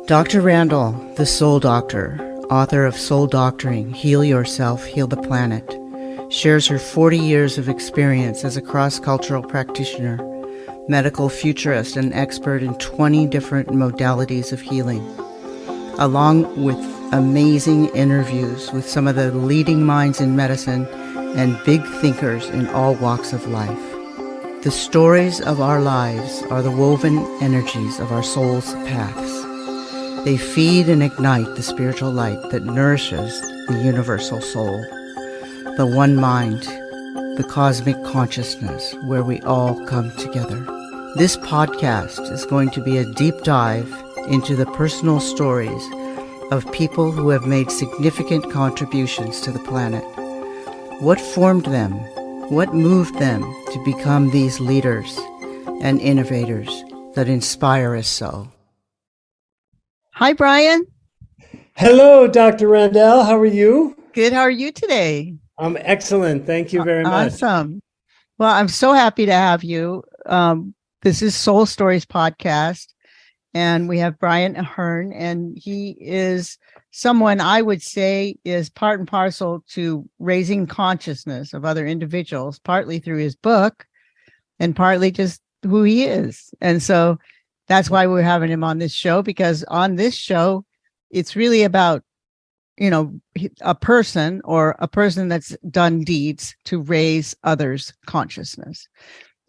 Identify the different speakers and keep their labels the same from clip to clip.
Speaker 1: Dr. Randall, the Soul Doctor, author of Soul Doctoring, Heal Yourself, Heal the Planet, shares her 40 years of experience as a cross-cultural practitioner, medical futurist, and expert in 20 different modalities of healing, along with amazing interviews with some of the leading minds in medicine and big thinkers in all walks of life. The stories of our lives are the woven energies of our soul's paths. They feed and ignite the spiritual light that nourishes the universal soul, the one mind, the cosmic consciousness where we all come together. This podcast is going to be a deep dive into the personal stories of people who have made significant contributions to the planet. What formed them? What moved them to become these leaders and innovators that inspire us so? Hi, Brian.
Speaker 2: Hello, Dr. Randall. How are you?
Speaker 1: Good. How are you today?
Speaker 2: I'm excellent. Thank you very much.
Speaker 1: Awesome. Well, I'm so happy to have you. This is Soul Stories podcast, and we have Brian Ahern, and he is someone I would say is part and parcel to raising consciousness of other individuals, partly through his book and partly just who he is. And so that's why we're having him on this show, because on this show, it's really about, a person that's done deeds to raise others' consciousness.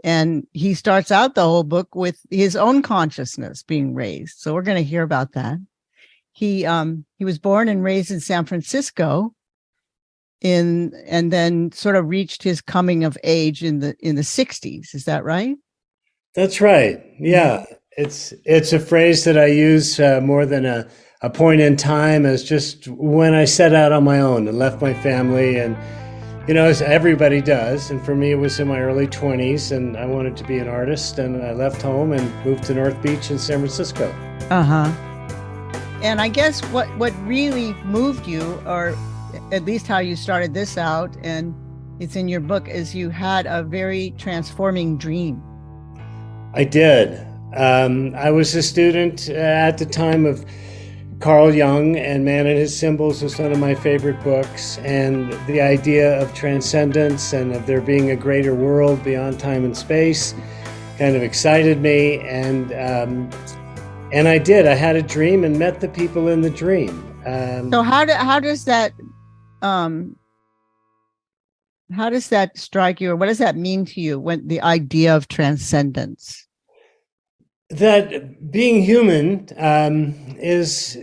Speaker 1: And he starts out the whole book with his own consciousness being raised. So we're going to hear about that. He was born and raised in San Francisco and then sort of reached his coming of age in the 60s. Is that right?
Speaker 2: That's right. Yeah. It's a phrase that I use more than a point in time, as just when I set out on my own and left my family, and as everybody does. And for me, it was in my early 20s, and I wanted to be an artist, and I left home and moved to North Beach in San Francisco.
Speaker 1: And I guess what really moved you, or at least how you started this out, and it's in your book, is you had a very transforming dream.
Speaker 2: I did. I was a student at the time of Carl Jung, and Man and His Symbols was one of my favorite books. And the idea of transcendence and of there being a greater world beyond time and space kind of excited me. And I did. I had a dream and met the people in the dream.
Speaker 1: So how does that strike you, or what does that mean to you, when the idea of transcendence?
Speaker 2: That being human is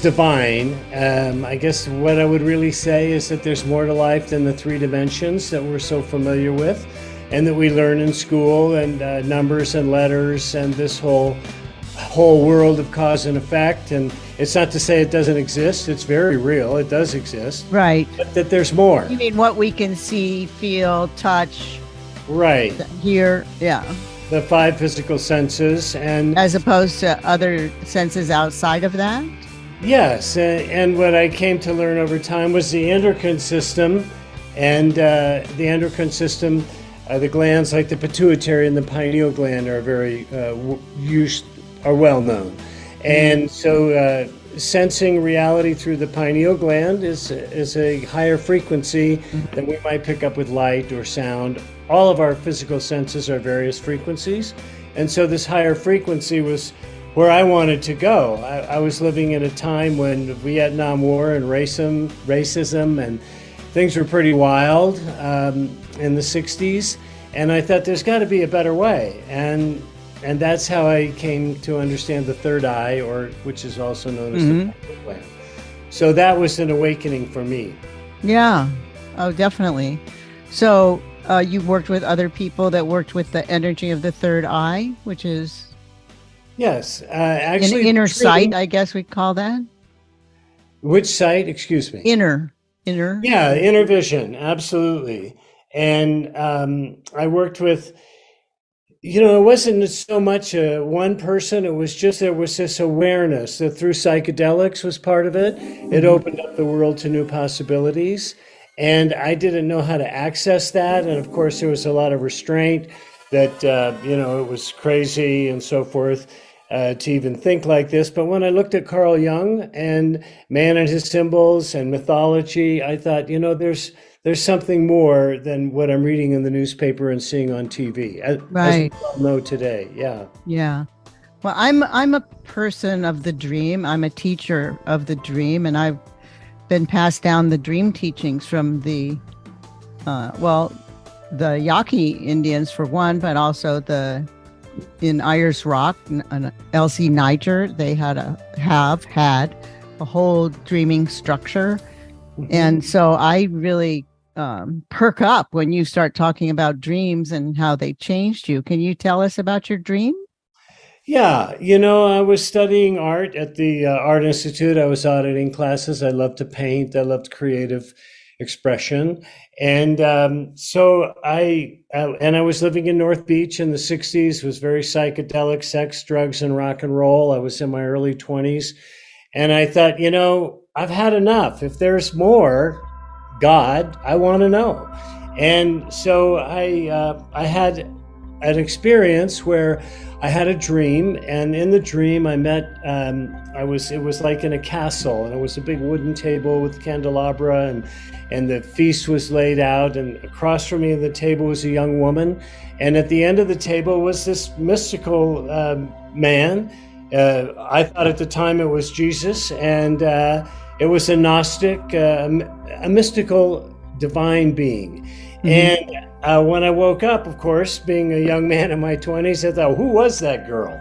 Speaker 2: divine. I guess what I would really say is that there's more to life than the three dimensions that we're so familiar with, and that we learn in school, and numbers and letters and this whole world of cause and effect. And it's not to say it doesn't exist. It's very real. It does exist.
Speaker 1: Right.
Speaker 2: But that there's more.
Speaker 1: You mean what we can see, feel, touch,
Speaker 2: right,
Speaker 1: hear? Yeah.
Speaker 2: The five physical senses, and
Speaker 1: as opposed to other senses outside of that?
Speaker 2: Yes, and what I came to learn over time was the endocrine system, and the endocrine system, the glands like the pituitary and the pineal gland are very well known. And so sensing reality through the pineal gland is a higher frequency than we might pick up with light or sound. All of our physical senses are various frequencies. And so this higher frequency was where I wanted to go. I was living in a time when the Vietnam War and racism and things were pretty wild in the 60s. And I thought there's got to be a better way. And that's how I came to understand the third eye, or which is also known as the pineal gland. So that was an awakening for me.
Speaker 1: Yeah. Oh, definitely. So you worked with other people that worked with the energy of the third eye, which is
Speaker 2: yes, actually
Speaker 1: inner sight, I guess we call that.
Speaker 2: Which sight? Excuse me.
Speaker 1: Inner.
Speaker 2: Yeah, inner vision, absolutely. And I worked with, it wasn't so much one person. It was just there was this awareness that through psychedelics was part of it. It opened up the world to new possibilities. And I didn't know how to access that. And of course, there was a lot of restraint that, it was crazy and so forth. to even think like this. But when I looked at Carl Jung and man and his symbols and mythology, I thought, there's something more than what I'm reading in the newspaper and seeing on TV, as we
Speaker 1: Right.
Speaker 2: all know today. Yeah.
Speaker 1: Yeah. Well, I'm a person of the dream. I'm a teacher of the dream, and I've been passed down the dream teachings from the Yaqui Indians for one, but also in Ayers Rock, LC Niger, they had a whole dreaming structure. And so I really perk up when you start talking about dreams and how they changed you. Can you tell us about your dream?
Speaker 2: Yeah, I was studying art at the Art Institute. I was auditing classes. I loved to paint. I loved creative expression. And so I was living in North Beach in the 60s. It was very psychedelic, sex, drugs, and rock and roll. I was in my early 20s. And I thought, I've had enough. If there's more, God, I want to know. And so I had an experience where I had a dream, and in the dream I met, it was like in a castle, and it was a big wooden table with candelabra, and the feast was laid out, and across from me at the table was a young woman, and at the end of the table was this mystical man. I thought at the time it was Jesus, and it was a Gnostic, a mystical divine being. Mm-hmm. And when I woke up, of course, being a young man in my 20s, I thought, who was that girl?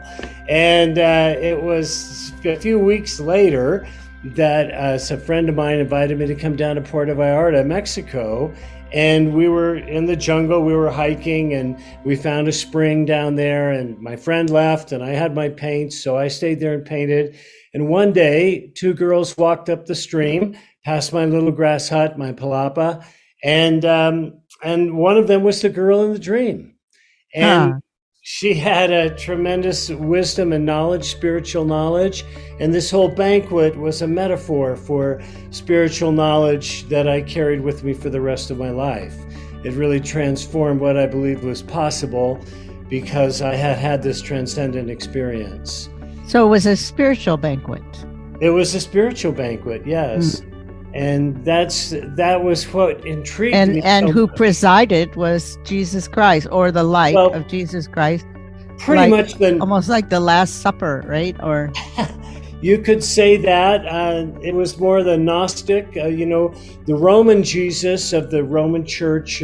Speaker 2: And it was a few weeks later that a friend of mine invited me to come down to Puerto Vallarta, Mexico. And we were in the jungle, we were hiking, and we found a spring down there, and my friend left, and I had my paints, so I stayed there and painted. And one day, two girls walked up the stream, past my little grass hut, my palapa, and one of them was the girl in the dream. And she had a tremendous wisdom and knowledge, spiritual knowledge. And this whole banquet was a metaphor for spiritual knowledge that I carried with me for the rest of my life. It really transformed what I believed was possible because I had had this transcendent experience.
Speaker 1: So it was a spiritual banquet.
Speaker 2: It was a spiritual banquet, yes. And that was what intrigued me.
Speaker 1: And who presided was Jesus Christ, or the light of Jesus Christ.
Speaker 2: Pretty much
Speaker 1: almost like the Last Supper, right? Or
Speaker 2: you could say that. It was more the Gnostic, the Roman Jesus of the Roman Church,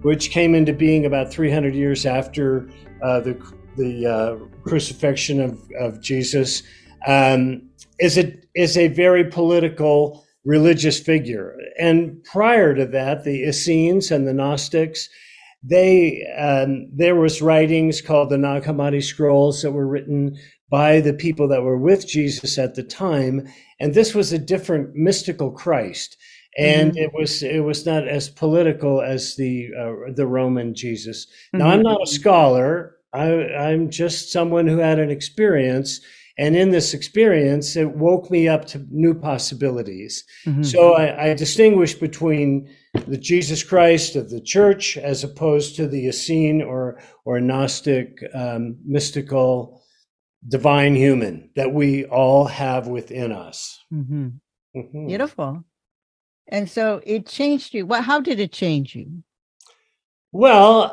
Speaker 2: which came into being about 300 years after the crucifixion of Jesus, is a very political religious figure. And prior to that, the Essenes and the Gnostics, there was writings called the Nag Hammadi scrolls that were written by the people that were with Jesus at the time. And this was a different mystical Christ. And it was not as political as the Roman Jesus. Now, I'm not a scholar. I'm just someone who had an experience. And in this experience, it woke me up to new possibilities. So I distinguish between the Jesus Christ of the church as opposed to the Essene or Gnostic, mystical, divine human that we all have within us.
Speaker 1: Beautiful. And so it changed you. How did it change you?
Speaker 2: Well,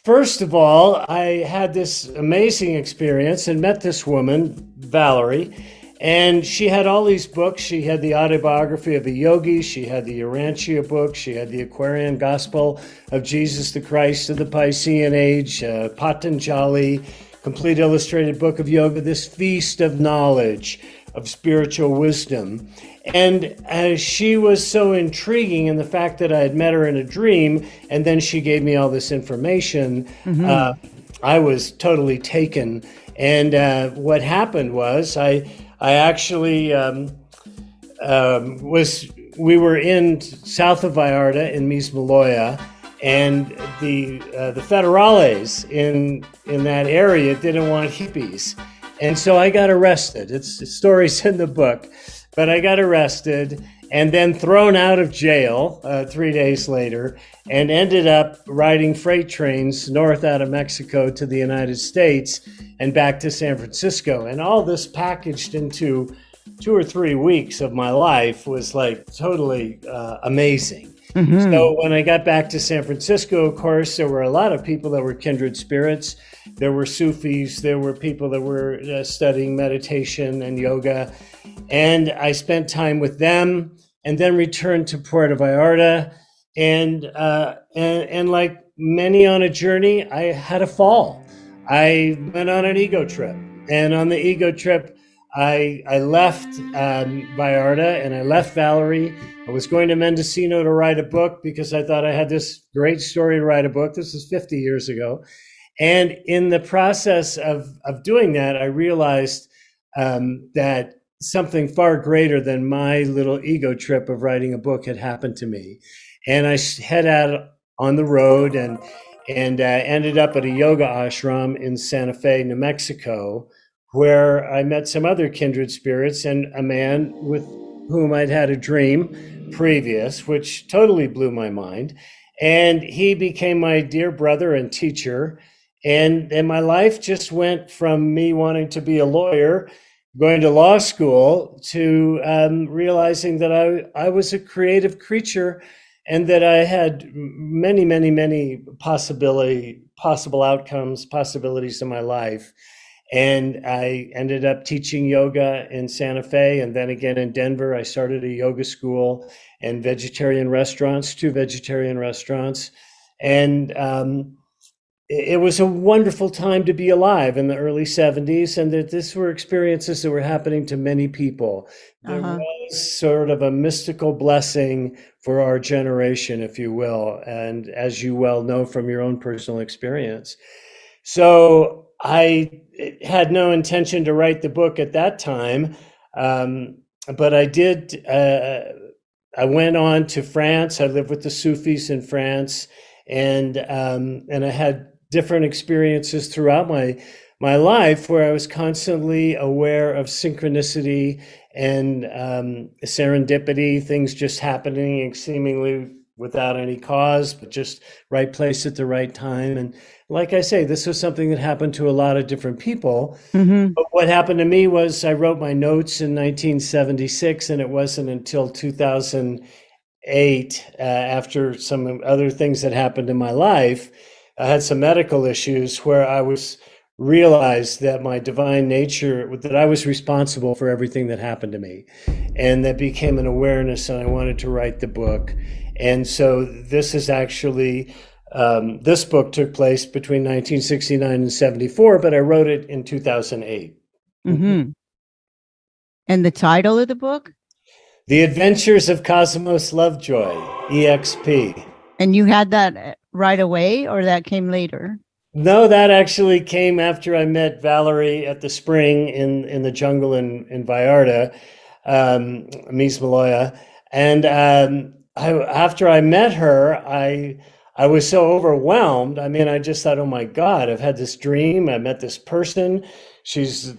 Speaker 2: first of all, I had this amazing experience and met this woman, Valerie, and she had all these books. She had the autobiography of a yogi. She had the Urantia book. She had the Aquarian Gospel of Jesus the Christ of the Piscean Age, Patanjali, complete illustrated book of yoga, this feast of knowledge, of spiritual wisdom. And she was so intriguing in the fact that I had met her in a dream, and then she gave me all this information. I was totally taken. And what happened was I actually we were in south of Vallarta in Mismaloya, and the federales in that area didn't want hippies. And so I got arrested. It's stories in the book, but I got arrested, and then thrown out of jail 3 days later, and ended up riding freight trains north out of Mexico to the United States and back to San Francisco. And all this packaged into 2 or 3 weeks of my life was like totally amazing. So when I got back to San Francisco, of course, there were a lot of people that were kindred spirits. There were Sufis, there were people that were studying meditation and yoga. And I spent time with them and then returned to Puerto Vallarta. And like many on a journey, I had a fall. I went on an ego trip. And on the ego trip, I left Vallarta and I left Valerie. I was going to Mendocino to write a book because I thought I had this great story to write a book. This was 50 years ago. And in the process of doing that, I realized that something far greater than my little ego trip of writing a book had happened to me. And I head out on the road and ended up at a yoga ashram in Santa Fe, New Mexico, where I met some other kindred spirits and a man with whom I'd had a dream previous, which totally blew my mind. And he became my dear brother and teacher. And my life just went from me wanting to be a lawyer, going to law school, to realizing that I was a creative creature and that I had many, many, many possible outcomes, possibilities in my life. And I ended up teaching yoga in Santa Fe, and then again in Denver. I started a yoga school and vegetarian restaurants, 2 vegetarian restaurants. And it was a wonderful time to be alive in the early 70s, and that these were experiences that were happening to many people. There was sort of a mystical blessing for our generation, if you will, and as you well know from your own personal experience. So I had no intention to write the book at that time, but I did. I went on to France. I lived with the Sufis in France, and I had different experiences throughout my life where I was constantly aware of synchronicity and serendipity, things just happening seemingly without any cause, but just right place at the right time. And like I say, this was something that happened to a lot of different people. But what happened to me was I wrote my notes in 1976, and it wasn't until 2008, after some other things that happened in my life, I had some medical issues where I realized that my divine nature, that I was responsible for everything that happened to me. And that became an awareness, and I wanted to write the book. And so this is actually, this book took place between 1969 and 74, but I wrote it in 2008.
Speaker 1: And the title of the book?
Speaker 2: The Adventures of Cosmos Lovejoy, EXP.
Speaker 1: And you had that right away, or that came later?
Speaker 2: No, that actually came after I met Valerie at the spring in the jungle in Vallarta, Miss Maloya. And after I met her, I was so overwhelmed. I mean, I just thought, oh my God, I've had this dream. I met this person. She's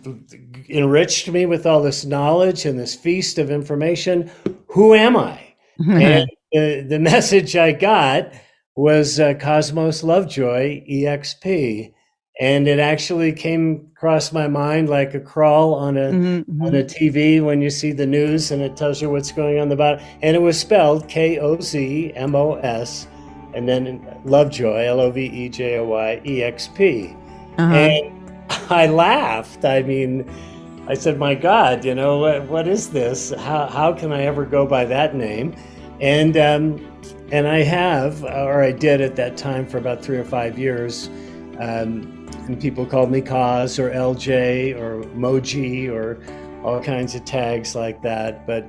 Speaker 2: enriched me with all this knowledge and this feast of information. Who am I? And the message I got was Cosmos Lovejoy, EXP. And it actually came across my mind like a crawl on a TV when you see the news and it tells you what's going on the bottom. And it was spelled KOZMOS, and then Lovejoy, LOVEJOY, EXP. And I laughed. I mean, I said, my God, you know, what is this? How can I ever go by that name? And I have, or I did at that time for about 3 or 5 years. And people called me Kaz or LJ or Moji or all kinds of tags like that. But,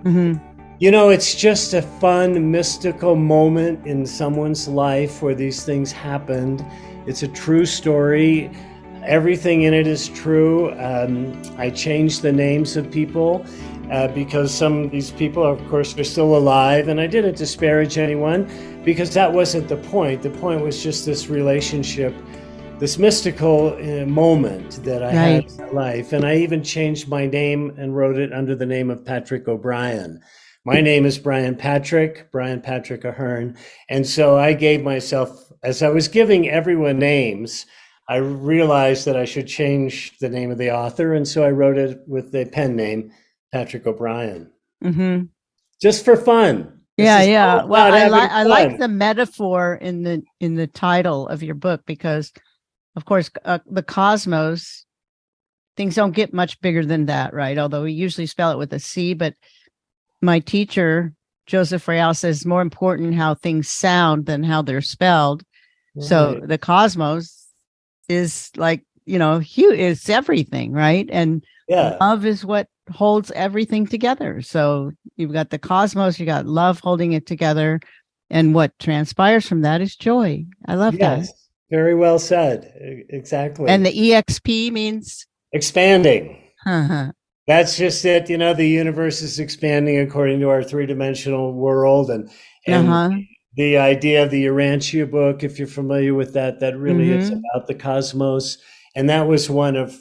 Speaker 2: you know, it's just a fun, mystical moment in someone's life where these things happened. It's a true story. Everything in it is true. I changed the names of people because some of these people, of course, are still alive. And I didn't disparage anyone because that wasn't the point. The point was just this relationship, this mystical moment that I had in my life. And I even changed my name and wrote it under the name of Patrick O'Brien, My name is Brian Patrick Ahern. And so I gave myself, as I was giving everyone names, I realized that I should change the name of the author. And so I wrote it with the pen name, Patrick O'Brien,
Speaker 1: Mm-hmm.
Speaker 2: just for fun. This
Speaker 1: Yeah,
Speaker 2: is
Speaker 1: yeah.
Speaker 2: all
Speaker 1: Well,
Speaker 2: about having
Speaker 1: I like
Speaker 2: fun.
Speaker 1: the metaphor in the title of your book because, of course, the cosmos, things don't get much bigger than that, right? Although we usually spell it with a C, but my teacher, Joseph Real, says it's more important how things sound than how they're spelled. So
Speaker 2: Right.
Speaker 1: the cosmos is like, huge, it's everything, right? And
Speaker 2: Yeah,
Speaker 1: love is what holds everything together. So you've got the cosmos, you got love holding it together. And what transpires from that is joy. I love that.
Speaker 2: yes, very well said.
Speaker 1: And
Speaker 2: Exactly.
Speaker 1: the EXP means,
Speaker 2: Expanding.
Speaker 1: uh-huh,
Speaker 2: That's just it. The universe is expanding according to our three-dimensional world, and
Speaker 1: uh-huh,
Speaker 2: the idea of the Urantia book, if you're familiar with that, that really is
Speaker 1: mm-hmm,
Speaker 2: about the cosmos, and that was one of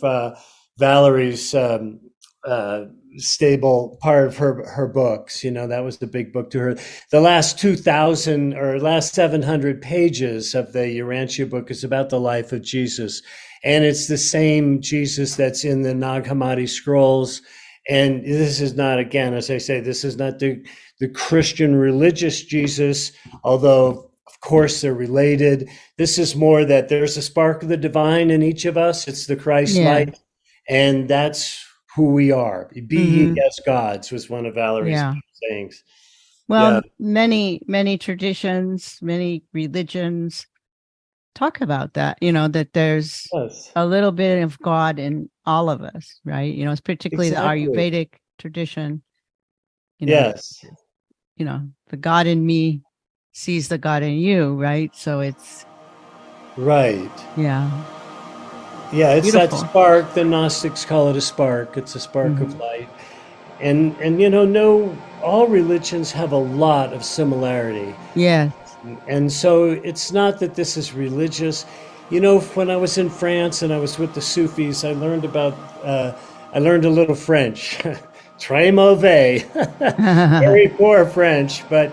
Speaker 2: Valerie's uh, stable part of her books. That was the big book to her. The last 2,000 or last 700 pages of the Urantia book is about the life of Jesus. And it's the same Jesus that's in the Nag Hammadi scrolls. And this is not, again, as I say, this is not the Christian religious Jesus, although, of course, they're related. This is more that there's a spark of the divine in each of us. It's the Christ
Speaker 1: yeah,
Speaker 2: light. And that's who we are. Be ye
Speaker 1: mm-hmm,
Speaker 2: as gods was one of Valerie's
Speaker 1: yeah.
Speaker 2: sayings.
Speaker 1: Well,
Speaker 2: Yeah.
Speaker 1: many traditions, many religions talk about that, that there's
Speaker 2: Yes.
Speaker 1: a little bit of God in all of us, right? It's particularly the
Speaker 2: Exactly.
Speaker 1: Ayurvedic tradition, you know,
Speaker 2: Yes.
Speaker 1: the God in me sees the God in you, right? So it's,
Speaker 2: Right.
Speaker 1: yeah,
Speaker 2: Yeah, it's that
Speaker 1: beautiful.
Speaker 2: spark. The Gnostics call it a spark. It's a spark of
Speaker 1: Hmm.
Speaker 2: light. And no, all religions have a lot of similarity.
Speaker 1: Yes.
Speaker 2: And so it's not that this is religious. When I was in France and I was with the Sufis, I learned a little French. Très mauvais. Very poor French. But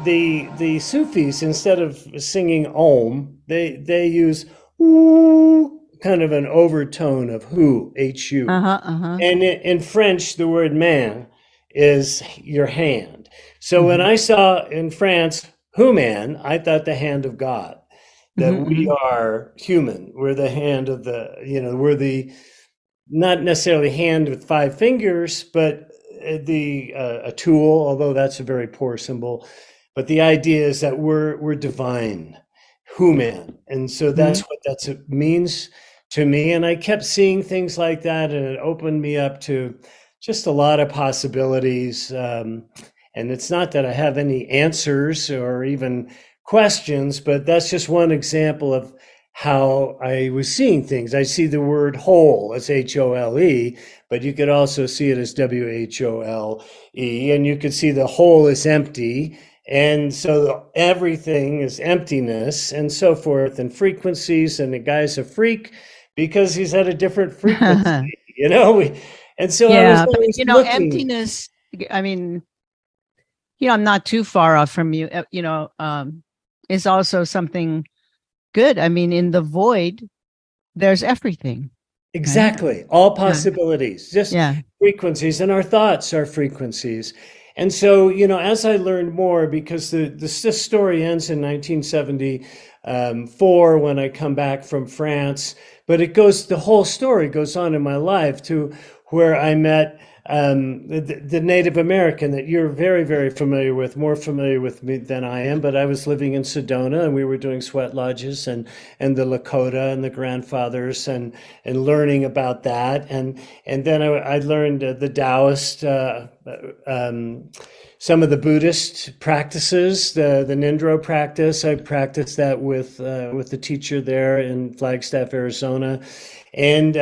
Speaker 2: the Sufis, instead of singing Om, they use ooh, kind of an overtone of who, H-U.
Speaker 1: Uh-huh, uh-huh.
Speaker 2: And in French, the word man is your hand. So when
Speaker 1: Hmm.
Speaker 2: I saw in France, human, I thought the hand of God, that we
Speaker 1: Hmm.
Speaker 2: are human. We're the hand of we're the, not necessarily hand with five fingers, but the a tool, although that's a very poor symbol. But the idea is that we're divine, human, and so
Speaker 1: Hmm.
Speaker 2: that's what that means to me. And I kept seeing things like that, and it opened me up to just a lot of possibilities. And it's not that I have any answers or even questions, but that's just one example of how I was seeing things. I see the word whole as Hole, but you could also see it as Whole, and you could see the whole is empty. And so everything is emptiness and so forth, and frequencies. And the guy's a freak because he's at a different frequency, you know? And so I was
Speaker 1: Yeah, but
Speaker 2: always looking.
Speaker 1: emptiness, I mean, I'm not too far off from you, is also something good. I mean, in the void, there's everything, right?
Speaker 2: Exactly. All
Speaker 1: Yeah.
Speaker 2: possibilities, just
Speaker 1: Yeah.
Speaker 2: frequencies, and our thoughts are frequencies. And so, as I learned more, because this story ends in 1974 when I come back from France, but the whole story goes on in my life to where I met the Native American that you're very, very familiar with, more familiar with me than I am. But I was living in Sedona, and we were doing sweat lodges and the Lakota and the grandfathers and learning about that. And then I learned the Taoist, some of the Buddhist practices, the Nindro practice. I practiced that with the teacher there in Flagstaff, Arizona, and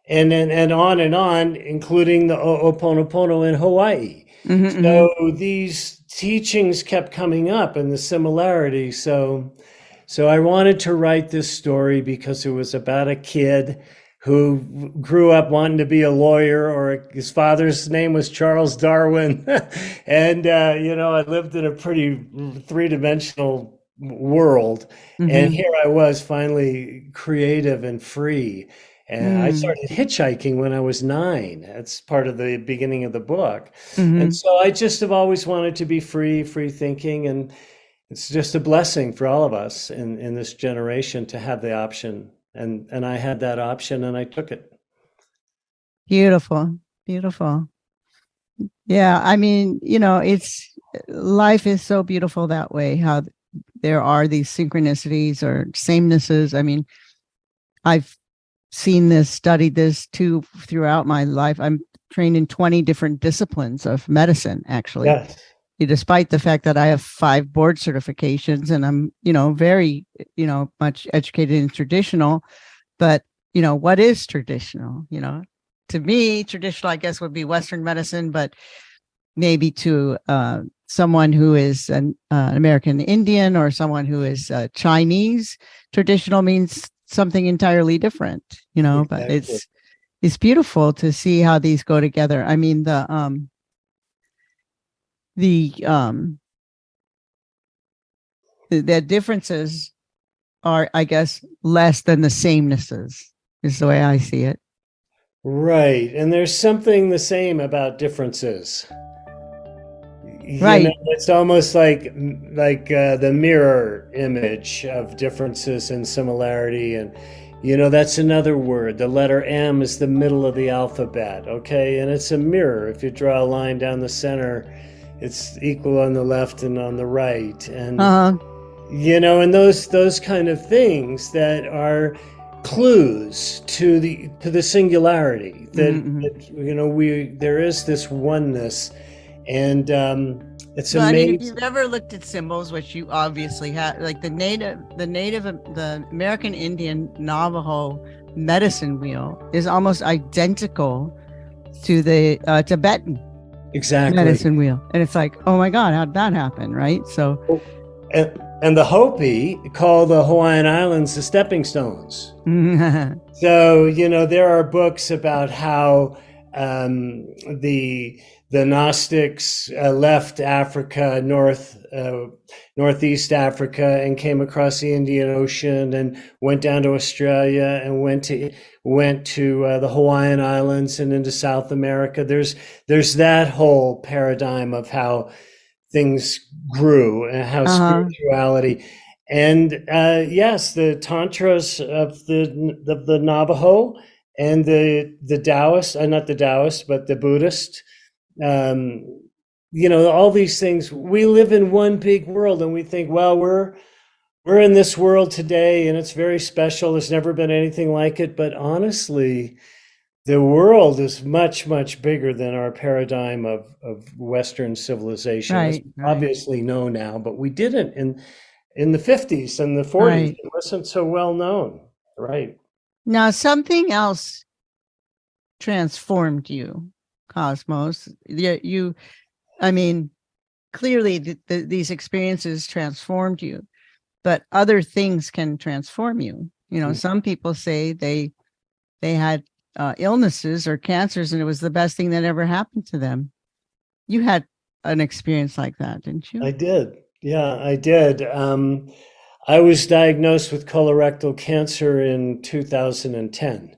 Speaker 2: and on, including the Ho'oponopono in Hawaii.
Speaker 1: Hmm.
Speaker 2: So these teachings kept coming up and the similarity. So I wanted to write this story because it was about a kid who grew up wanting to be a lawyer, or his father's name was Charles Darwin. And, I lived in a pretty three-dimensional world. And
Speaker 1: Mm-hmm.
Speaker 2: here I was finally creative and free. And I
Speaker 1: Mm.
Speaker 2: started hitchhiking when I was 9. That's part of the beginning of the book. And
Speaker 1: Mm-hmm.
Speaker 2: so I just have always wanted to be free thinking. And it's just a blessing for all of us in this generation to have the option. And I had that option and I took it.
Speaker 1: Beautiful. Beautiful. Yeah. I mean, it's life is so beautiful that way, how there are these synchronicities or samenesses. I mean, I've seen this, studied this too throughout my life. I'm trained in 20 different disciplines of medicine, actually,
Speaker 2: Yes.
Speaker 1: despite the fact that I have 5 board certifications and I'm, very, much educated in traditional. But, what is traditional? To me, traditional, I guess, would be Western medicine, but maybe to someone who is an American Indian or someone who is Chinese, traditional means something entirely different, but
Speaker 2: Exactly.
Speaker 1: it's beautiful to see how these go together. I mean, the the differences are, I guess, less than the samenesses is the way I see it.
Speaker 2: Right. And there's something the same about differences.
Speaker 1: Right.
Speaker 2: It's almost like the mirror image of differences and similarity. And that's another word. The letter M is the middle of the alphabet, okay? And it's a mirror. If you draw a line down the center, it's equal on the left and on the right. And
Speaker 1: Uh-huh.
Speaker 2: and those kind of things that are clues to the singularity that,
Speaker 1: Mm-hmm.
Speaker 2: we there is this oneness. And it's
Speaker 1: Well, I mean, if
Speaker 2: amazing.
Speaker 1: you've ever looked at symbols, which you obviously have, like the American Indian Navajo medicine wheel is almost identical to the Tibetan
Speaker 2: Exactly.
Speaker 1: medicine wheel. And it's like, oh my God, how'd that happen? Right. So,
Speaker 2: And the Hopi call the Hawaiian Islands the stepping stones.
Speaker 1: mm-hmm.
Speaker 2: So, there are books about how um, the the Gnostics left Africa, northeast Africa, and came across the Indian Ocean and went down to Australia and went to the Hawaiian Islands and into South America. There's that whole paradigm of how things grew and how
Speaker 1: Uh-huh.
Speaker 2: spirituality. And yes, the tantras of the Navajo and the Taoist, not the Taoist, but the Buddhist. Um, all these things. We live in one big world, and we think, well, we're in this world today, and it's very special. There's never been anything like it. But honestly, the world is much, much bigger than our paradigm of Western civilization, as
Speaker 1: Right.
Speaker 2: we
Speaker 1: Right.
Speaker 2: obviously know now, but we didn't in the 50s and the 40s.
Speaker 1: Right.
Speaker 2: It wasn't so well known. Right.
Speaker 1: Now, something else transformed you, Cosmos. I mean, clearly these experiences transformed you, but other things can transform you. Some people say they had illnesses or cancers and it was the best thing that ever happened to them. You had an experience like that, didn't you?
Speaker 2: I did. Yeah, I did. I was diagnosed with colorectal cancer in 2010.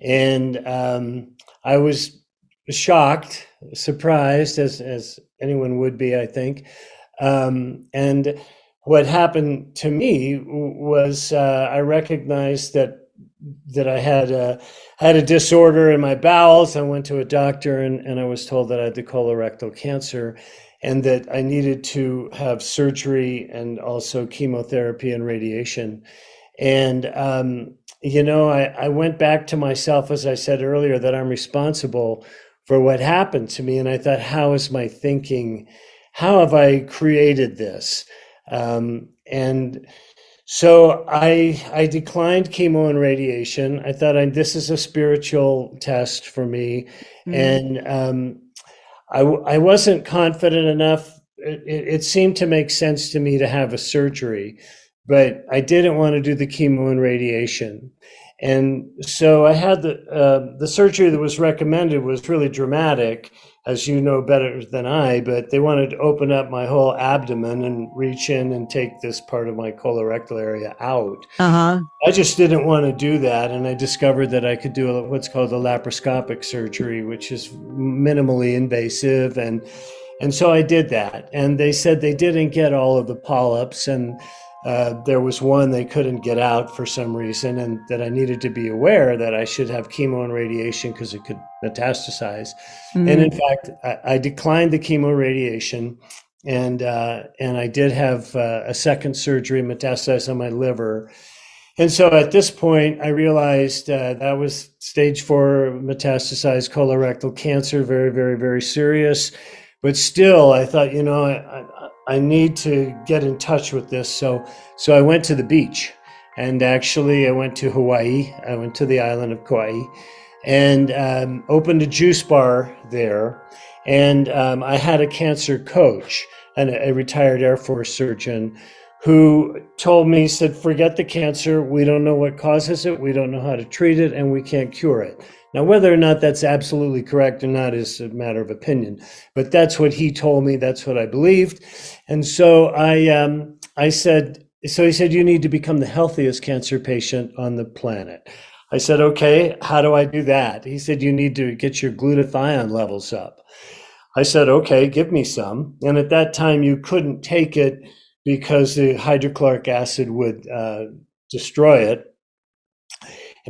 Speaker 2: And I was shocked, surprised, as anyone would be, I think. And what happened to me was I recognized that I had a disorder in my bowels. I went to a doctor and I was told that I had the colorectal cancer and that I needed to have surgery and also chemotherapy and radiation. And I went back to myself, as I said earlier, that I'm responsible for what happened to me. And I thought, how is my thinking? How have I created this? And so I declined chemo and radiation. I thought this is a spiritual test for me.
Speaker 1: Mm-hmm.
Speaker 2: And I wasn't confident enough. It seemed to make sense to me to have a surgery, but I didn't want to do the chemo and radiation. And so I had the surgery that was recommended was really dramatic, as you know better than I, but they wanted to open up my whole abdomen and reach in and take this part of my colorectal area out.
Speaker 1: Uh-huh.
Speaker 2: I just didn't want to do that, and I discovered that I could do what's called a laparoscopic surgery, which is minimally invasive, and so I did that. And they said they didn't get all of the polyps, and there was one they couldn't get out for some reason, and that I needed to be aware that I should have chemo and radiation because it could metastasize. And in fact, I declined the chemo radiation, and I did have a second surgery, metastasize on my liver. And so at this point, I realized that was stage 4 metastasized colorectal cancer, very, very, very serious. But still, I thought, I need to get in touch with this. So I went to the beach, and actually I went to Hawaii. I went to the island of Kauai and opened a juice bar there. And I had a cancer coach and a retired Air Force surgeon who told me, said, forget the cancer. We don't know what causes it. We don't know how to treat it, and we can't cure it. Now, whether or not that's absolutely correct or not is a matter of opinion, but that's what he told me. That's what I believed. And so I said, so he said, you need to become the healthiest cancer patient on the planet. I said, okay, how do I do that? He said, you need to get your glutathione levels up. I said, okay, give me some. And at that time, you couldn't take it because the hydrochloric acid would destroy it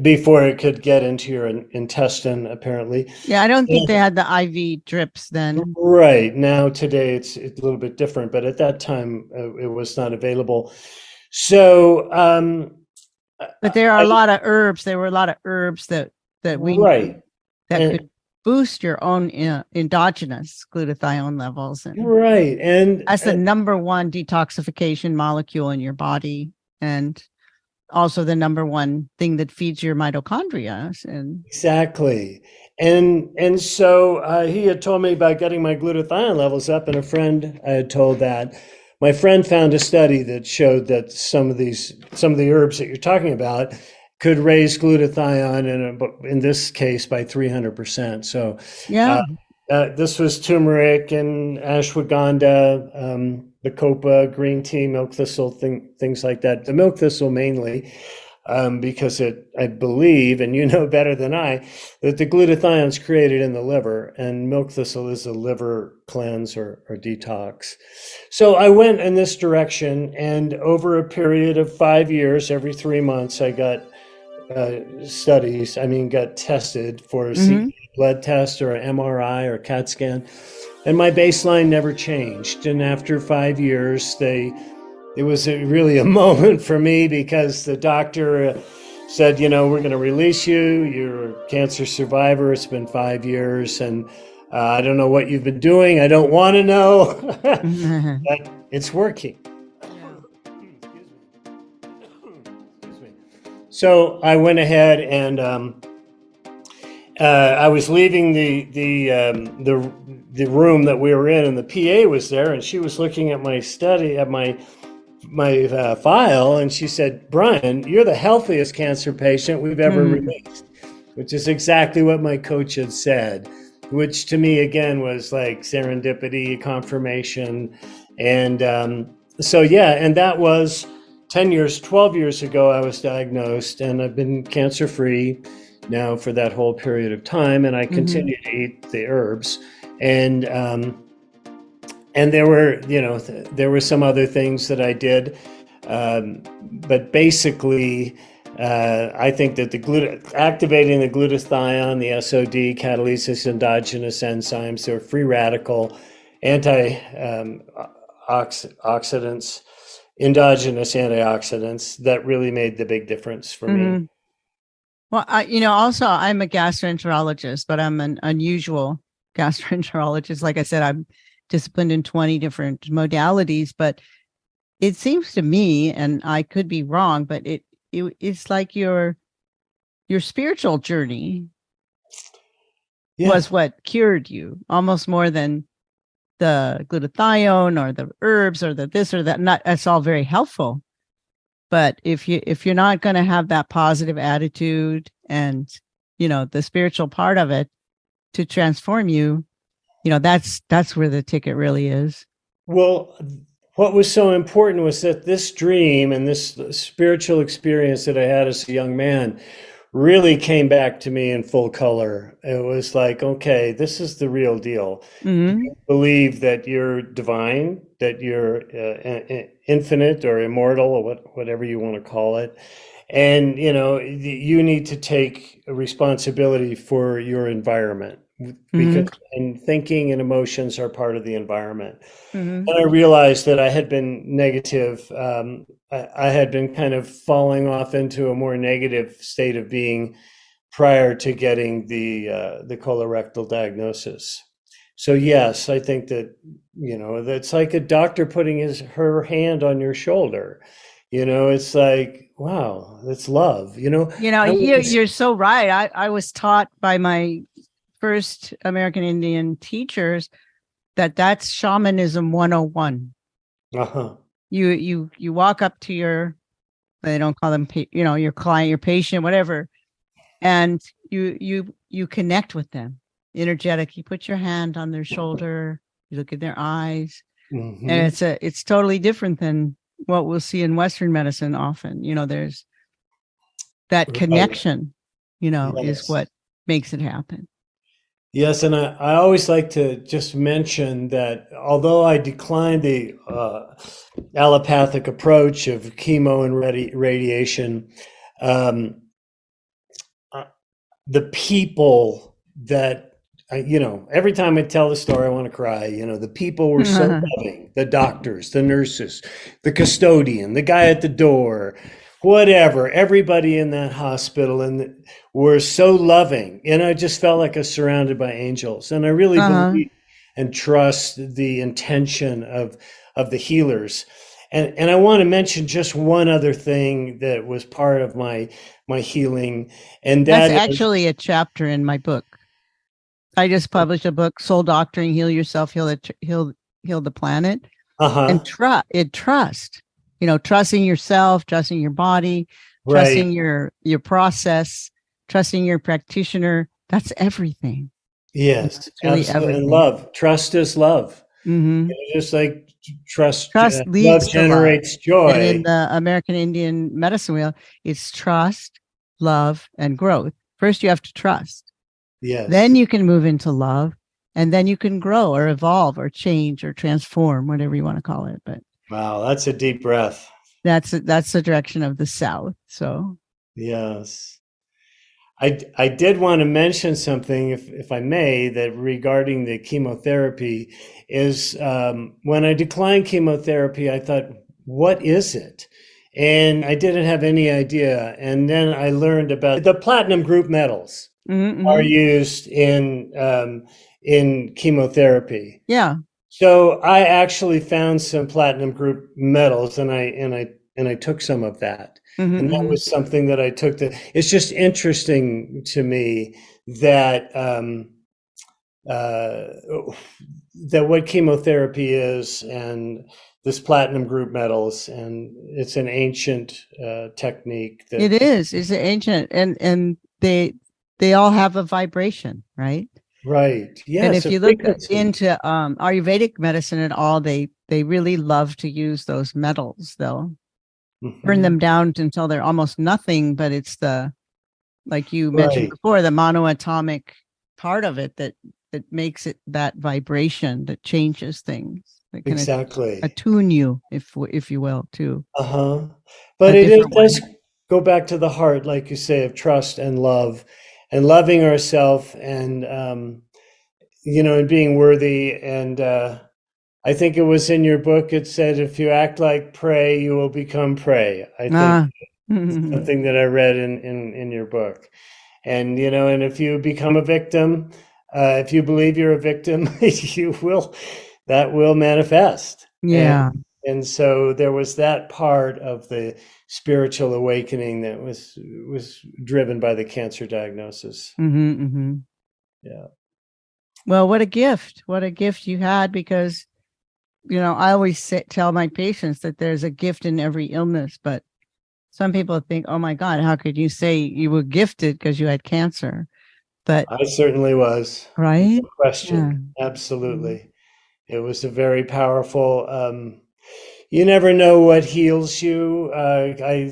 Speaker 2: before it could get into your intestine, apparently.
Speaker 1: Yeah, I don't think they had the IV drips then.
Speaker 2: Right. Now, today, it's a little bit different, but at that time, it was not available. So,
Speaker 1: but there are a lot of herbs. There were a lot of herbs that we could boost your own endogenous glutathione levels.
Speaker 2: Right. And
Speaker 1: that's the number one detoxification molecule in your body, and also the number one thing that feeds your mitochondria. And
Speaker 2: exactly. And so he had told me about getting my glutathione levels up, and a friend I had told that. My friend found a study that showed that some of the herbs that you're talking about could raise glutathione, in this case, by 300%. So
Speaker 1: yeah,
Speaker 2: this was turmeric and ashwagandha, bacopa, green tea, milk thistle, things like that. The milk thistle mainly, because I believe, and you know better than I, that the glutathione is created in the liver, and milk thistle is a liver cleanse or detox. So I went in this direction, and over a period of 5 years, every 3 months, I got got tested for a CT blood test or an MRI or CAT scan, and my baseline never changed. And after 5 years, it was really a moment for me, because the doctor said, we're going to release you. You're a cancer survivor. It's been 5 years, and I don't know what you've been doing. I don't want to know, but it's working. So I went ahead and I was leaving the room that we were in, and the PA was there, and she was looking at my study, at my file, and she said, Brian, you're the healthiest cancer patient we've ever released, which is exactly what my coach had said, which to me, again, was like serendipity, confirmation. And and that was 12 years ago, I was diagnosed, and I've been cancer-free now for that whole period of time, and I continue to eat the herbs. And there were some other things that I did, but basically, I think that activating the glutathione, the SOD, catalysis endogenous enzymes, they're free radical oxidants, endogenous antioxidants that really made the big difference for me.
Speaker 1: Well, also I'm a gastroenterologist, but I'm an unusual gastroenterologist. Like I said, I'm disciplined in 20 different modalities, but it seems to me, and I could be wrong, but it's like your spiritual journey was what cured you, almost more than the glutathione or the herbs or the this or that. Not, that's all very helpful, But if you're not going to have that positive attitude and, the spiritual part of it to transform you, that's where the ticket really is.
Speaker 2: Well, what was so important was that this dream and this spiritual experience that I had as a young man really came back to me in full color. It was like, okay, this is the real deal.
Speaker 1: Mm-hmm.
Speaker 2: You believe that you're divine, that you're infinite or immortal, or whatever you want to call it. And, you need to take responsibility for your environment because and thinking and emotions are part of the environment.
Speaker 1: Mm-hmm.
Speaker 2: And I realized that I had been negative. I had been kind of falling off into a more negative state of being prior to getting the colorectal diagnosis. So yes, I think that that's like a doctor putting her hand on your shoulder. It's like, wow, that's love.
Speaker 1: You're so right. I was taught by my first American Indian teachers that's shamanism 101.
Speaker 2: Uh-huh.
Speaker 1: You walk up to they don't call them, your client, your patient, whatever, and you connect with them energetic. You put your hand on their shoulder, you look in their eyes,
Speaker 2: Mm-hmm.
Speaker 1: and it's totally different than what we'll see in Western medicine often. There's that connection,
Speaker 2: Yes.
Speaker 1: is what makes it happen.
Speaker 2: Yes, and I always like to just mention that although I declined the allopathic approach of chemo and radiation, um, the people that, every time I tell the story, I want to cry. The people were so loving, the doctors, the nurses, the custodian, the guy at the door, whatever, everybody in that hospital and were so loving. And I just felt like I was surrounded by angels. And I really believe and trust the intention of the healers. And I want to mention just one other thing that was part of my healing. And that's
Speaker 1: actually a chapter in my book. I just published a book, Soul Doctoring, Heal Yourself, Heal the Planet. And trust. Trusting yourself, trusting your body, trusting your process, trusting your practitioner. That's everything.
Speaker 2: Yes,
Speaker 1: really
Speaker 2: absolutely.
Speaker 1: Everything.
Speaker 2: And love. Trust is love.
Speaker 1: Mm-hmm.
Speaker 2: Just like trust
Speaker 1: leads
Speaker 2: love generates joy.
Speaker 1: And in the American Indian medicine wheel, it's trust, love, and growth. First, you have to trust.
Speaker 2: Yes.
Speaker 1: Then you can move into love, and then you can grow or evolve or change or transform, whatever you want to call it. But
Speaker 2: wow, that's a deep breath.
Speaker 1: That's the direction of the South. So
Speaker 2: yes. I did want to mention something, if I may, that regarding the chemotherapy is when I declined chemotherapy, I thought, what is it? And I didn't have any idea. And then I learned about the platinum group metals are used in chemotherapy.
Speaker 1: Yeah.
Speaker 2: So I actually found some platinum group metals, and I took some of that. And that was something that I took. It's just interesting to me that that what chemotherapy is, and this platinum group metals, and it's an ancient technique.
Speaker 1: It is. It's ancient, and they all have a vibration, right?
Speaker 2: Right. Yes.
Speaker 1: And if you look into Ayurvedic medicine at all, they really love to use those metals. They'll burn them down until they're almost nothing, but it's like you mentioned before, the monoatomic part of it that makes it that vibration that changes things. That can attune you, if you will, to.
Speaker 2: But it does go back to the heart, like you say, of trust and love, and loving ourselves, and and being worthy. And I think it was in your book, it said, if you act like prey, you will become prey. I think something that I read in your book. And, and if you become a victim, if you believe you're a victim, that will manifest.
Speaker 1: Yeah.
Speaker 2: And so there was that part of the spiritual awakening that was driven by the cancer diagnosis. Yeah.
Speaker 1: Well, what a gift you had, because I always tell my patients that there's a gift in every illness, but some people think, oh my God, how could you say you were gifted because you had cancer? But
Speaker 2: I certainly was.
Speaker 1: right?
Speaker 2: No
Speaker 1: Yeah.
Speaker 2: question.
Speaker 1: Mhm.
Speaker 2: Absolutely. It was a very powerful. You never know what heals you.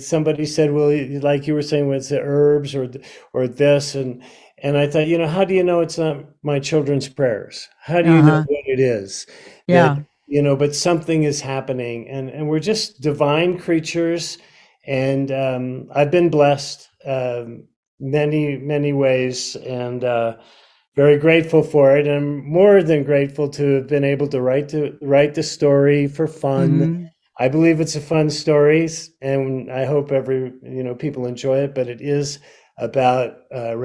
Speaker 2: Somebody said, well, like you were saying, was the herbs or this, and I thought, how do you know it's not my children's prayers? How do you know
Speaker 1: Uh-huh.
Speaker 2: what it is that
Speaker 1: Yeah.
Speaker 2: But something is happening, and we're just divine creatures, and I've been blessed many ways, and very grateful for it. I'm more than grateful to have been able to write the story for fun.
Speaker 1: Mm-hmm.
Speaker 2: I believe it's a fun story, and I hope people enjoy it. But it is about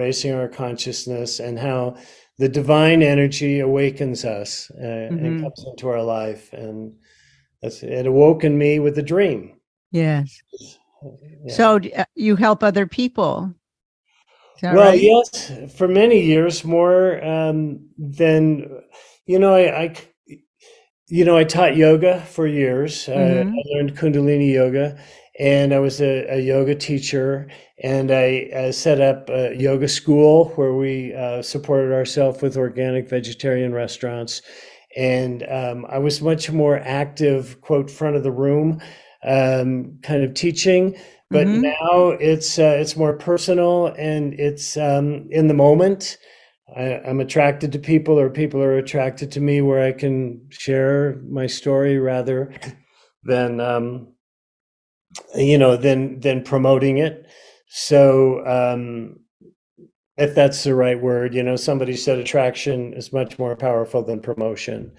Speaker 2: raising our consciousness and how the divine energy awakens us and
Speaker 1: Mm-hmm.
Speaker 2: comes into our life, and it awoken me with a dream.
Speaker 1: Yes.
Speaker 2: Yeah.
Speaker 1: So you help other people. Is that
Speaker 2: Well,
Speaker 1: right?
Speaker 2: yes, for many years, more than you know. I taught yoga for years.
Speaker 1: Mm-hmm.
Speaker 2: I learned Kundalini yoga, and I was a yoga teacher. And I set up a yoga school where we supported ourselves with organic vegetarian restaurants. And I was much more active, quote, front of the room, kind of teaching. But
Speaker 1: Mm-hmm.
Speaker 2: now it's more personal and it's in the moment. I'm attracted to people, or people are attracted to me, where I can share my story rather than than promoting it. So if that's the right word, somebody said attraction is much more powerful than promotion.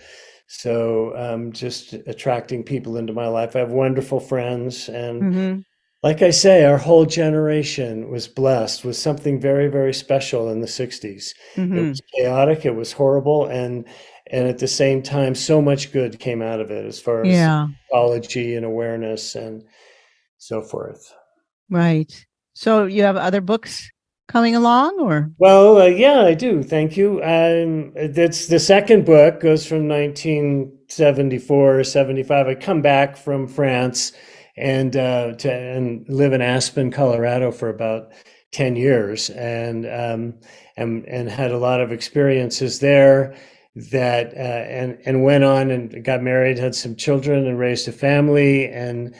Speaker 2: So just attracting people into my life. I have wonderful friends, and
Speaker 1: Mm-hmm.
Speaker 2: like I say, our whole generation was blessed with something very, very special in the 60s. It
Speaker 1: Mm-hmm.
Speaker 2: was chaotic, it was horrible, and at the same time, so much good came out of it as far as
Speaker 1: Yeah.
Speaker 2: ecology and awareness and so forth.
Speaker 1: Right. So you have other books coming along or?
Speaker 2: Well, yeah, I do. Thank you. That's the second book, goes from 1974 or 75. I come back from France and live in Aspen, Colorado for about 10 years, and had a lot of experiences there that and went on and got married, had some children, and raised a family, and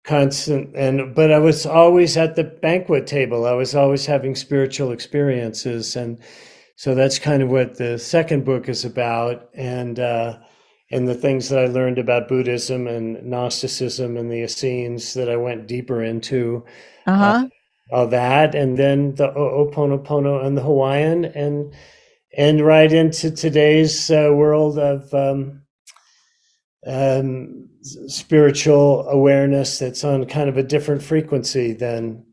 Speaker 2: but I was always at the banquet table. I was always having spiritual experiences, and so that's kind of what the second book is about, and the things that I learned about Buddhism and Gnosticism and the Essenes that I went deeper into, uh,
Speaker 1: Uh-huh.
Speaker 2: all that, and then the Ho'oponopono and the Hawaiian, and right into today's world of spiritual awareness that's on kind of a different frequency than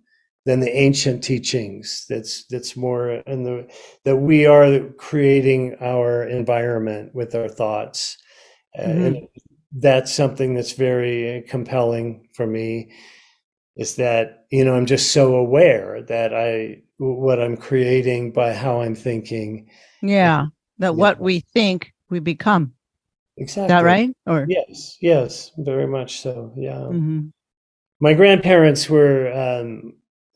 Speaker 2: the ancient teachings. That's more in the that we are creating our environment with our thoughts, and
Speaker 1: Mm-hmm.
Speaker 2: that's something that's very compelling for me. Is that I'm just so aware that what I'm creating by how I'm thinking. And,
Speaker 1: Yeah. That
Speaker 2: yeah,
Speaker 1: what we think we become. Is that
Speaker 2: exactly.
Speaker 1: right? Or
Speaker 2: Yes, yes, very much so. Yeah.
Speaker 1: mm-hmm.
Speaker 2: My grandparents were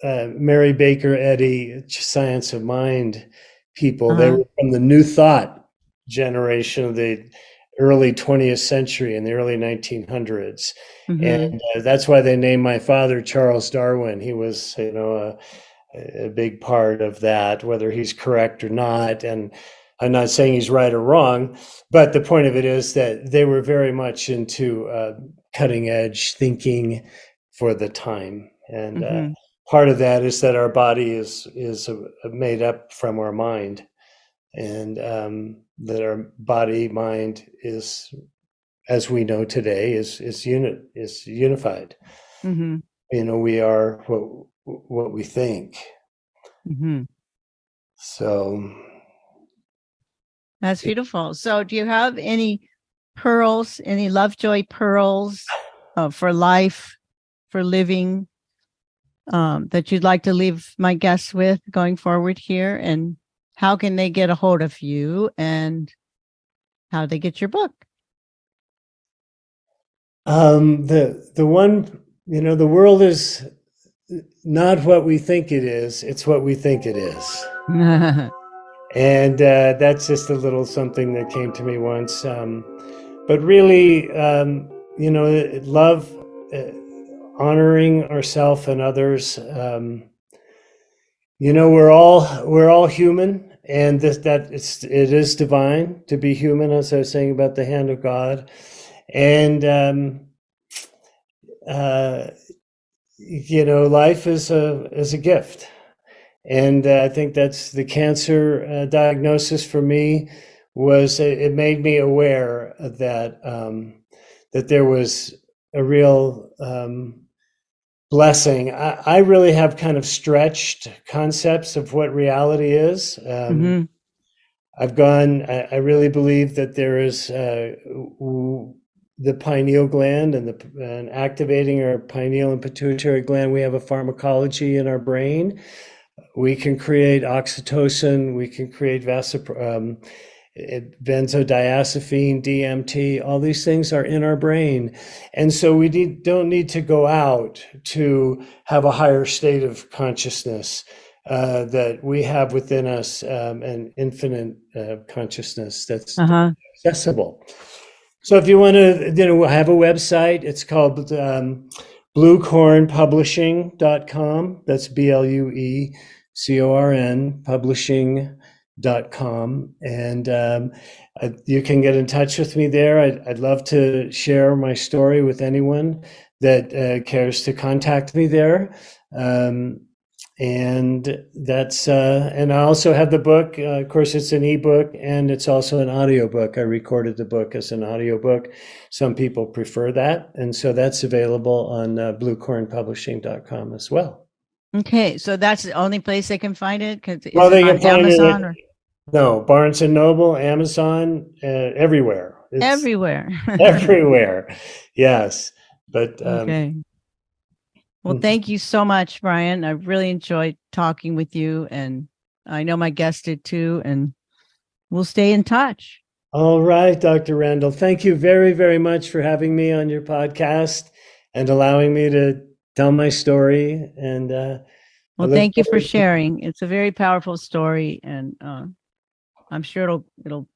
Speaker 2: Mary Baker Eddy, Science of Mind people. They
Speaker 1: Uh-huh.
Speaker 2: were from the New Thought generation of the early 20th century, in the early 1900s. And
Speaker 1: Mm-hmm.
Speaker 2: that's why they named my father Charles Darwin. He was, a big part of that, whether he's correct or not. And I'm not saying he's right or wrong, but the point of it is that they were very much into cutting edge thinking for the time. And
Speaker 1: Mm-hmm.
Speaker 2: part of that is that our body is made up from our mind, and that our body mind is, as we know today, is unified.
Speaker 1: Mm-hmm.
Speaker 2: We are what we think.
Speaker 1: Mm-hmm.
Speaker 2: So,
Speaker 1: That's beautiful. So do you have any pearls, any Lovejoy pearls for life, for living, that you'd like to leave my guests with going forward here? And how can they get a hold of you and how they get your book?
Speaker 2: the one, the world is not what we think it is, it's what we think it is. And that's just a little something that came to me once. But really, love, honoring ourselves and others. We're all human, and it is divine to be human, as I was saying about the hand of God. And life is a gift. And I think that's the cancer diagnosis for me. Was it made me aware that that there was a real blessing. I really have kind of stretched concepts of what reality is. I really believe that there is the pineal gland and activating our pineal and pituitary gland. We have a pharmacology in our brain. We can create oxytocin, we can create benzodiazepine, DMT, all these things are in our brain. And so we don't need to go out to have a higher state of consciousness that we have within us, an infinite consciousness that's accessible. So if you want to, have a website, it's called bluecornpublishing.com. That's BLUECORN publishing.com. And you can get in touch with me there. I'd love to share my story with anyone that cares to contact me there. And that's and I also have the book. Of course, it's an ebook, and it's also an audiobook. I recorded the book as an audiobook. Some people prefer that, and so that's available on bluecornpublishing.com as well.
Speaker 3: Okay, so that's the only place they can find it? They
Speaker 2: can find Amazon it. No, Barnes and Noble, Amazon, everywhere.
Speaker 3: Everywhere.
Speaker 2: Everywhere. Yes, but
Speaker 3: okay. Well, thank you so much, Brian. I really enjoyed talking with you, and I know my guests did too, and we'll stay in touch.
Speaker 2: All right, Dr. Randall. Thank you very, very much for having me on your podcast and allowing me to tell my story. And
Speaker 3: well, thank you for sharing. It's a very powerful story, and I'm sure it'll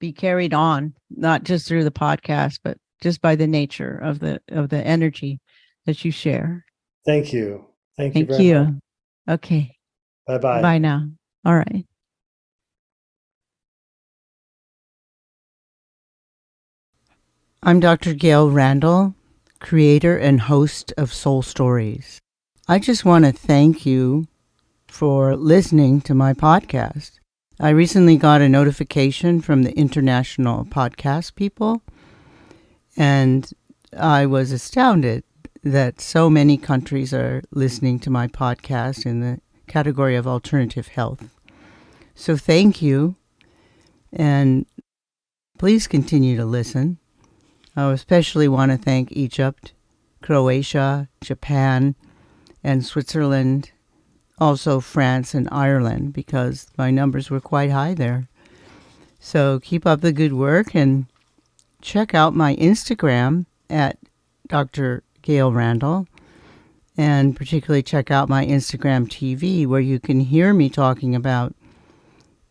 Speaker 3: be carried on, not just through the podcast, but just by the nature of the energy that you share.
Speaker 2: Thank you.
Speaker 3: Thank you very much. Okay.
Speaker 2: Bye-bye.
Speaker 3: Bye now. All right.
Speaker 1: I'm Dr. Gail Randall, creator and host of Soul Stories. I just want to thank you for listening to my podcast. I recently got a notification from the International Podcast People, and I was astounded that so many countries are listening to my podcast in the category of alternative health. So thank you, and please continue to listen. I especially want to thank Egypt, Croatia, Japan, and Switzerland, also France and Ireland, because my numbers were quite high there. So keep up the good work and check out my Instagram at Dr. Gail Randall, and particularly check out my Instagram TV, where you can hear me talking about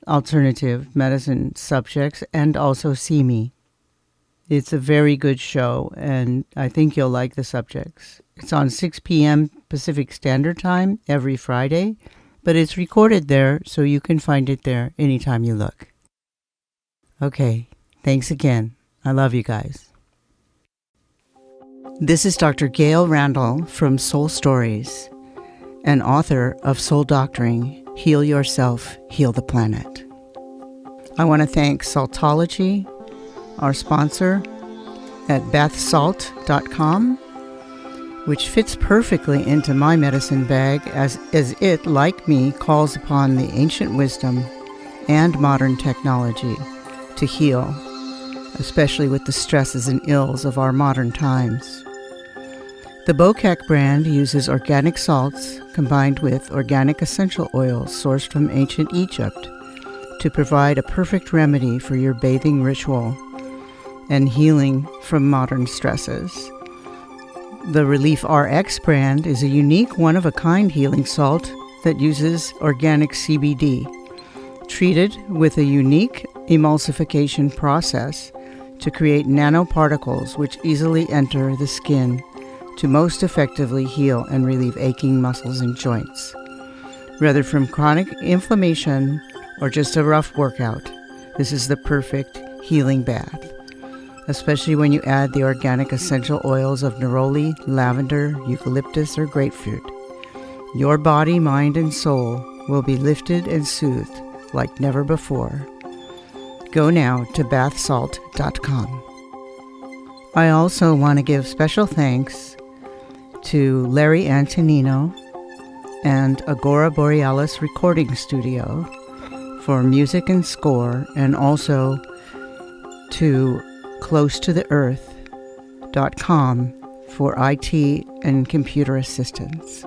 Speaker 1: alternative medicine subjects and also see me. It's a very good show, and I think you'll like the subjects. It's on 6 p.m. Pacific Standard Time every Friday, but it's recorded there, so you can find it there anytime you look. Okay, thanks again. I love you guys. This is Dr. Gail Randall from Soul Stories, and author of Soul Doctoring, Heal Yourself, Heal the Planet. I want to thank Saltology, our sponsor, at bathsalt.com, which fits perfectly into my medicine bag as it, like me, calls upon the ancient wisdom and modern technology to heal, especially with the stresses and ills of our modern times. The Bokek brand uses organic salts combined with organic essential oils sourced from ancient Egypt to provide a perfect remedy for your bathing ritual and healing from modern stresses. The Relief RX brand is a unique one-of-a-kind healing salt that uses organic CBD, treated with a unique emulsification process to create nanoparticles which easily enter the skin to most effectively heal and relieve aching muscles and joints. Whether from chronic inflammation or just a rough workout, this is the perfect healing bath, especially when you add the organic essential oils of neroli, lavender, eucalyptus, or grapefruit. Your body, mind, and soul will be lifted and soothed like never before. Go now to bathsalt.com. I also want to give special thanks to Larry Antonino and Agora Borealis Recording Studio for music and score, and also to closetotheearth.com for IT and computer assistance.